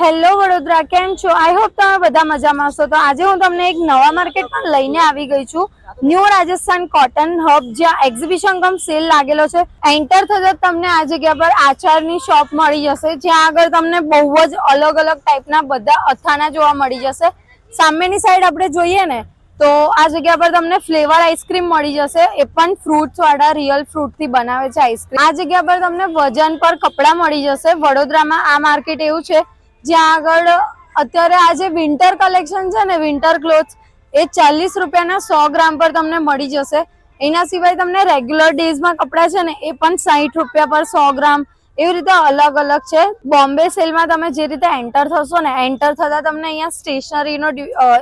Hello Vadodara, કેમ છો? I hope તમે બધા મજામાં હશો. તો આજે હું તમને એક નવા માર્કેટમાં લઈને આવી ગઈ છું, ન્યૂ રાજસ્થાન કોટન હબ, જ્યાં એક્ઝિબિશન કમ સેલ લાગેલો છે. એન્ટર થતા તમને આ જગ્યા પર આચારની શોપ મળી જશે, જ્યાં આગળ તમને બહુ જ અલગ અલગ ટાઈપના બધા અથાણા જોવા મળી જશે. સામેની સાઈડ આપણે જોઈએ ને તો આ જગ્યા પર તમને ફ્લેવર આઈસ્ક્રીમ મળી જશે, એ પણ ફ્રૂટ્સ વાળા રિયલ ફ્રૂટ થી બનાવે છે આઈસ્ક્રીમ. આ જગ્યા પર તમને વજન પર કપડા મળી જશે. વડોદરામાં આ માર્કેટ એવું છે જ્યાં આગળ અત્યારે આ જે વિન્ટર કલેક્શન છે ને, વિન્ટર ક્લોથ્સ, એ 40 રૂપિયાના 100 ગ્રામ પર તમને મળી જશે. એના સિવાય તમને રેગ્યુલર ડેઝમાં કપડા છે ને, એ પણ 60 રૂપિયા પર 100 ગ્રામ એવી રીતે અલગ અલગ છે. બોમ્બે સેલમાં તમે જે રીતે એન્ટર થશો ને, એન્ટર થતા તમને અહીંયા સ્ટેશનરીનો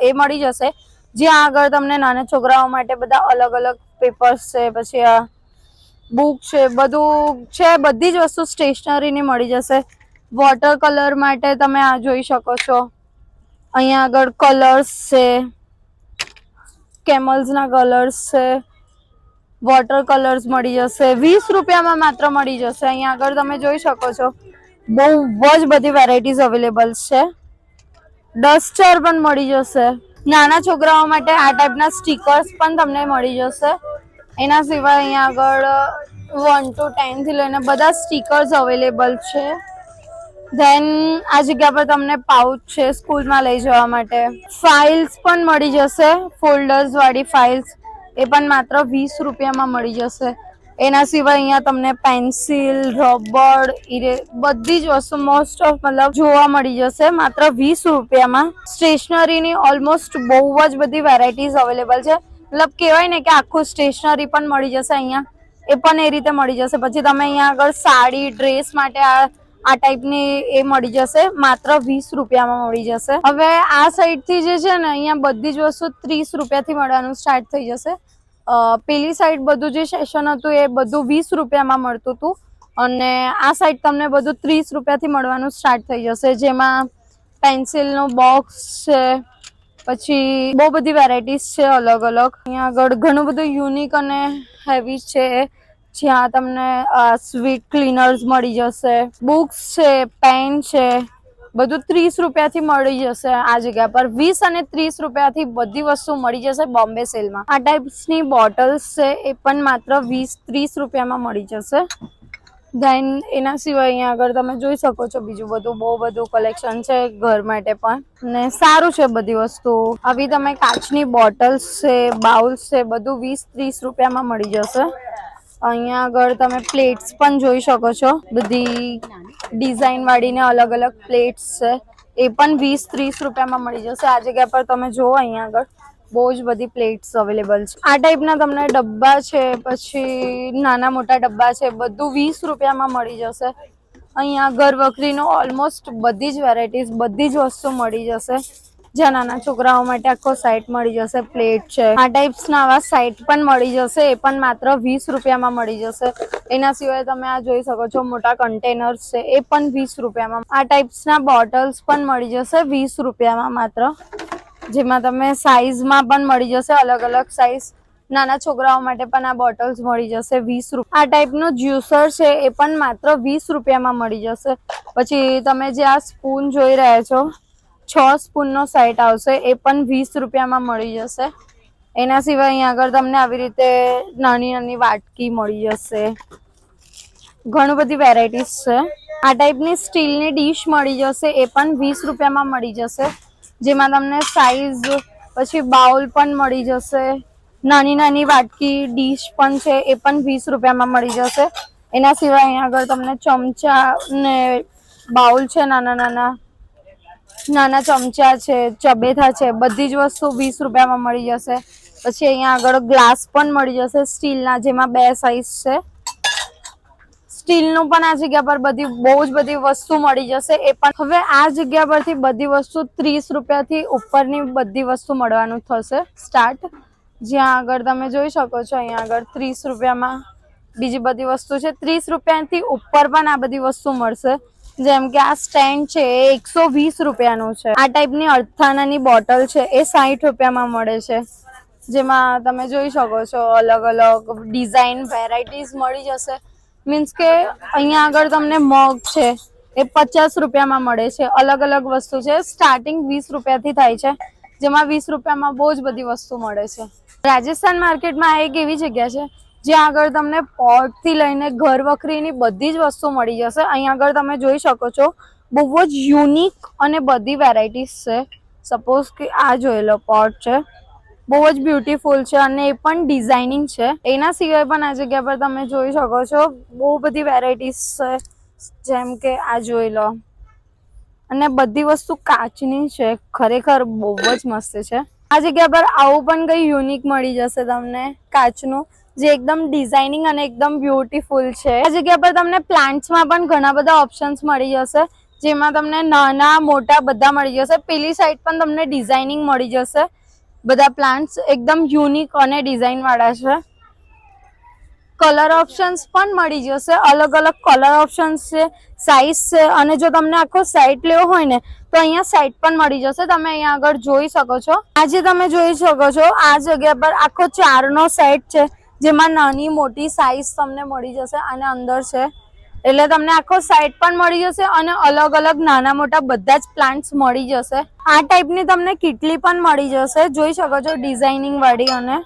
એ મળી જશે, જ્યાં આગળ તમને નાના છોકરાઓ માટે બધા અલગ અલગ પેપર્સ છે, પછી આ બુક છે, બધું છે. બધી જ વસ્તુ સ્ટેશનરીની મળી જશે. વોટર કલર માટે તમે આ જોઈ શકો છો, અહીંયા આગળ કલર્સ છે, કેમલ્સ ના કલર્સ છે, વોટર કલર્સ મળી જશે. 20 રૂપિયામાં માત્ર મળી જશે. અહીંયા આગળ તમે જોઈ શકો છો, બહુ જ બધી વેરાયટીઝ અવેલેબલ છે. ડસ્ટર પણ મળી જશે. નાના છોકરાઓ માટે આ ટાઈપના સ્ટીકર્સ પણ તમને મળી જશે. એના સિવાય અહીંયા આગળ 1 to 10 થી લઈને બધા સ્ટીકર્સ અવેલેબલ છે. ધેન આ જગ્યા પર તમને પાઉચ છે સ્કૂલમાં લઈ જવા માટે. ફાઇલ્સ પણ મળી જશે, ફોલ્ડર્સ વાળી ફાઇલ્સ, એ પણ માત્ર 20 રૂપિયામાં મળી જશે. એના સિવાય અહીંયા તમને પેન્સિલ, રબર, બધી જ વસ્તુ મોસ્ટ ઓફ મતલબ જોવા મળી જશે માત્ર 20 રૂપિયામાં. સ્ટેશનરીની ઓલમોસ્ટ બહુ જ બધી વેરાયટીઝ અવેલેબલ છે. મતલબ કહેવાય ને કે આખું સ્ટેશનરી પણ મળી જશે અહીંયા, એ પણ એ રીતે મળી જશે. પછી તમે અહીંયા આગળ સાડી, ડ્રેસ માટે આ ટાઈપની એ મળી જશે, માત્ર 20 રૂપિયામાં મળી જશે. હવે આ સાઈડ થી જે છે ને, અહીંયા બધી જ વસ્તુ 30 રૂપિયાથી મળવાનું સ્ટાર્ટ થઈ જશે. પેલી સાઈડ બધું જે સેશન હતું એ બધું 20 રૂપિયામાં મળતું હતું, અને આ સાઈડ તમને બધું 30 રૂપિયાથી મળવાનું સ્ટાર્ટ થઈ જશે, જેમાં પેન્સિલનું બોક્સ છે, પછી બહુ બધી વેરાયટીઝ છે અલગ અલગ. અહીંયા આગળ ઘણું બધું યુનિક અને હેવી છે, જ્યાં તમને સ્વીટ ક્લીનર્સ મળી જશે, બુક્સ છે, પેન છે, બધું 30 રૂપિયાથી મળી જશે. આ જગ્યા પર 20 અને 30 રૂપિયાથી બધી વસ્તુ મળી જશે બોમ્બે સેલમાં. આ ટાઈપ્સની બોટલ્સ છે, એ પણ માત્ર 20-30 રૂપિયામાં મળી જશે. ધેન એના સિવાય અહીંયા આગળ તમે જોઈ શકો છો, બીજું બધું બહુ બધું કલેક્શન છે ઘર માટે પણ, ને સારું છે બધી વસ્તુ. આવી તમે કાચની બોટલ્સ છે, બાઉલ્સ છે, બધું 20-30 રૂપિયામાં મળી જશે. અહીંયા આગળ તમે પ્લેટ્સ પણ જોઈ શકો છો, બધી ડિઝાઇન વાળી ને અલગ અલગ પ્લેટ્સ છે, એ પણ 20-30 રૂપિયામાં મળી જશે. આ જગ્યા પર તમે જુઓ, અહીંયા આગળ બહુ જ બધી પ્લેટ્સ અવેલેબલ છે. આ ટાઈપના તમને ડબ્બા છે, પછી નાના મોટા ડબ્બા છે, બધું 20 રૂપિયામાં મળી જશે. અહીંયા ઘર વખરીનો ઓલમોસ્ટ બધી જ વેરાયટીઝ, બધી જ વસ્તુ મળી જશે. જ્યાં નાના છોકરાઓ માટે આખો સેટ મળી જશે. પ્લેટ છે, આ ટાઈપ્સના આવા સેટ પણ મળી જશે, એ પણ માત્ર 20 રૂપિયામાં મળી જશે. એના સિવાય તમે આ જોઈ શકો છો, મોટા કન્ટેનર્સ છે, એ પણ 20 રૂપિયામાં. આ ટાઈપ્સના બોટલ્સ પણ મળી જશે 20 રૂપિયામાં માત્ર, જેમાં તમે સાઈઝમાં પણ મળી જશે, અલગ અલગ સાઈઝ. નાના છોકરાઓ માટે પણ આ બોટલ્સ મળી જશે 20 રૂપિયા. આ ટાઈપનું જ્યુસર છે, એ પણ માત્ર 20 રૂપિયામાં મળી જશે. પછી તમે જે આ સ્પૂન જોઈ રહ્યા છો, 6 સ્પૂનનો સેટ આવશે, એ પણ 20 રૂપિયામાં મળી જશે. એના સિવાય અહીંયા આગળ તમને આવી રીતે નાની નાની વાટકી મળી જશે. ઘણું બધી વેરાયટીઝ છે. આ ટાઈપની સ્ટીલની ડીશ મળી જશે, એ પણ 20 રૂપિયામાં મળી જશે, જેમાં તમને સાઈઝ, પછી બાઉલ પણ મળી જશે. નાની નાની વાટકી ડીશ પણ છે, એ પણ 20 રૂપિયામાં મળી જશે. એના સિવાય અહીંયા આગળ તમને ચમચા ને બાઉલ છે, નાના નાના નાના ચમચા છે, ચબેથા છે, બધી જ વસ્તુ 20 રૂપિયામાં મળી જશે. પછી અહીંયા આગળ ગ્લાસ પણ મળી જશે સ્ટીલના, જેમાં 2 સાઈઝ છે. સ્ટીલનું પણ આ જગ્યા પર બહુ જ બધી વસ્તુ મળી જશે, એ પણ. હવે આ જગ્યા પરથી બધી વસ્તુ 30 રૂપિયાથી ઉપરની બધી વસ્તુ મળવાનું થશે સ્ટાર્ટ, જ્યાં આગળ તમે જોઈ શકો છો, અહીંયા આગળ 30 રૂપિયામાં બીજી બધી વસ્તુ છે. 30 રૂપિયાથી ઉપર પણ આ બધી વસ્તુ મળશે, જેમ કે આ સ્ટેન્ડ છે, એ 120 રૂપિયાનું છે. આ ટાઈપની અથાણાની બોટલ છે, એ 60 રૂપિયામાં મળે છે, જેમાં તમે જોઈ શકો છો અલગ અલગ ડિઝાઇન વેરાયટીઝ મળી જશે. મીન્સ કે અહીંયા આગળ તમને મગ છે, એ 50 રૂપિયામાં મળે છે. અલગ અલગ વસ્તુ છે. સ્ટાર્ટિંગ 20 રૂપિયાથી થાય છે, જેમાં 20 રૂપિયામાં બહુ જ બધી વસ્તુ મળે છે. રાજસ્થાન માર્કેટમાં આ એક એવી જગ્યા છે જ્યાં આગળ તમને પોટ થી લઈને ઘર વખરીની બધી જ વસ્તુ મળી જશે. અહીંયા આગળ તમે જોઈ શકો છો બહુ જ યુનિક અને બધી વેરાયટીઝ છે. સપોઝ કે આ જોઈ લો પોટ છે, બહુ જ બ્યુટીફુલ છે અને એ પણ ડિઝાઇનિંગ છે. એના સિવાય પણ આ જગ્યા પર તમે જોઈ શકો છો બહુ બધી વેરાયટીઝ છે, જેમ કે આ જોઈ લો. અને બધી વસ્તુ કાચની છે, ખરેખર બહુ જ મસ્ત છે. આ જગ્યા પર આવું પણ કઈ યુનિક મળી જશે તમને કાચનું, જે એકદમ ડિઝાઇનિંગ અને એકદમ બ્યુટીફુલ છે. આ જગ્યા પર તમને પ્લાન્ટ્સમાં પણ ઘણા બધા ઓપ્શન્સ મળી જશે, જેમાં તમને નાના મોટા બધા મળી જશે. પેલી સાઈડ પણ તમને ડિઝાઇનિંગ મળી જશે. બધા પ્લાન્ટ્સ એકદમ યુનિક અને ડિઝાઇન વાળા છે. કલર ઓપ્શન્સ પણ મળી જશે. અલગ અલગ કલર ઓપ્શન્સ છે, સાઇઝ છે. અને જો તમને આખો સેટ લેવો હોય ને તો અહીંયા સેટ પણ મળી જશે. તમે અહીંયા આગળ જોઈ શકો છો. આજે તમે જોઈ શકો છો આ જગ્યા પર આખો 4નો સેટ છે, જેમાં નાની મોટી સાઇઝ તમને મળી જશે. અને અંદર છે એટલે તમને આખો સેટ પણ મળી જશે અને અલગ અલગ નાના મોટા બધા જ પ્લાન્ટ્સ મળી જશે. આ ટાઈપની તમને કીટલી પણ મળી જશે, જોઈ શકો છો, ડિઝાઇનિંગ વાળી. અને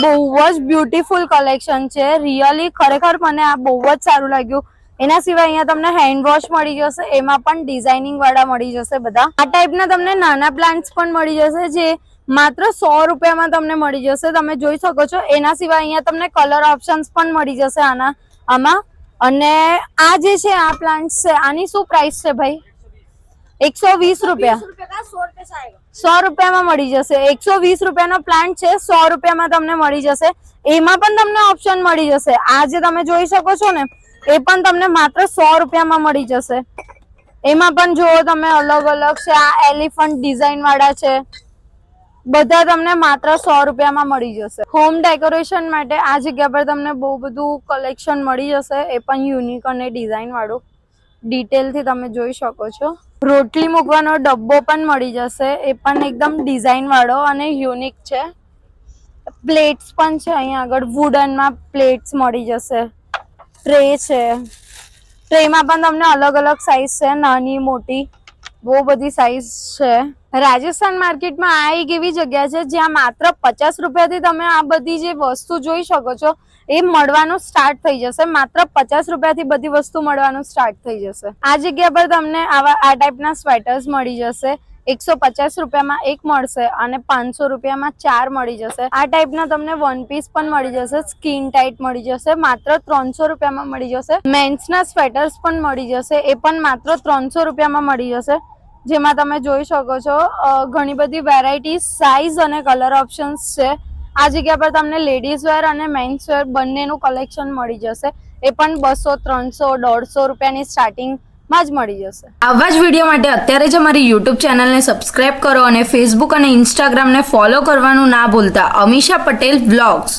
બહુ જ બ્યુટીફુલ કલેક્શન છે. રિયલી ખરેખર મને આ બહુ જ સારું લાગ્યું. એના સિવાય અહીંયા તમને હેન્ડ વોશ મળી જશે, એમાં પણ ડિઝાઇનિંગ વાળા મળી જશે બધા. આ ટાઈપના તમને નાના પ્લાન્ટ્સ પણ મળી જશે, જે માત્ર 100 રૂપિયામાં તમને મળી જશે. તમે જોઈ શકો છો. એના સિવાય અહીંયા તમને કલર ઓપ્શન્સ પણ મળી જશે આમાં. અને આ જે છે આ પ્લાન્ટ્સ છે, આની શું પ્રાઇસ છે ભાઈ? 120 રૂપિયા. 100 રૂપિયામાં મળી જશે. 120 રૂપિયાનો પ્લાન્ટ છે, 100 રૂપિયામાં તમને મળી જશે. એમાં પણ તમને ઓપ્શન મળી જશે. આ જે તમે જોઈ શકો છો ને એ પણ તમને માત્ર 100 રૂપિયામાં મળી જશે. એમાં પણ જુઓ તમે અલગ અલગ છે. આ એલિફન્ટ ડિઝાઇન વાળા છે, બધા તમને માત્ર 100 રૂપિયામાં મળી જશે. હોમ ડેકોરેશન માટે આ જગ્યા પર તમને બહુ બધું કલેક્શન મળી જશે, એ પણ યુનિક અને ડિઝાઇન વાળું. ડિટેલથી તમે જોઈ શકો છો. રોટલી મૂકવાનો ડબ્બો પણ મળી જશે, એ પણ એકદમ ડિઝાઇન વાળો અને યુનિક છે. પ્લેટ્સ પણ છે અહીંયા આગળ, વુડનમાં પ્લેટ્સ મળી જશે. ટ્રે છે, ટ્રેમાં પણ તમને અલગ અલગ સાઇઝ છે, નાની મોટી બહુ બધી સાઇઝ છે. રાજસ્થાન માર્કેટમાં આ એક એવી જગ્યા છે જ્યાં માત્ર 50 રૂપિયાથી તમે આ બધી જે વસ્તુ જોઈ શકો છો એ મળવાનું સ્ટાર્ટ થઈ જશે. માત્ર 50 રૂપિયાથી બધી વસ્તુ મળવાનું સ્ટાર્ટ થઈ જશે. આ જગ્યા પર તમને આ ટાઈપના સ્વેટર્સ મળી જશે. 150 રૂપિયામાં એક મળશે અને 500 રૂપિયામાં 4 મળી જશે. આ ટાઈપના તમને વન પીસ પણ મળી જશે, સ્કીન ટાઈટ મળી જશે. માત્ર 300 રૂપિયામાં મળી જશે. મેન્સના સ્વેટર્સ પણ મળી જશે, એ પણ માત્ર 300 રૂપિયામાં મળી જશે. જેમાં તમે જોઈ શકો છો ઘણી બધી વેરાયટી, સાઇઝ અને કલર ઓપ્શન્સ છે. આ જગ્યા પર તમને લેડીઝ વેર અને મેન્સ વેર બંનેનું કલેક્શન મળી જશે. એ પણ 200, 300, 150 રૂપિયાની સ્ટાર્ટિંગમાં જ મળી જશે. આવા જ વિડીયો માટે અત્યારે જ અમારી યુટ્યુબ ચેનલને સબસ્ક્રાઇબ કરો અને ફેસબુક અને ઇન્સ્ટાગ્રામને ફોલો કરવાનું ના ભૂલતા. અમીષા પટેલ વ્લોગ્સ.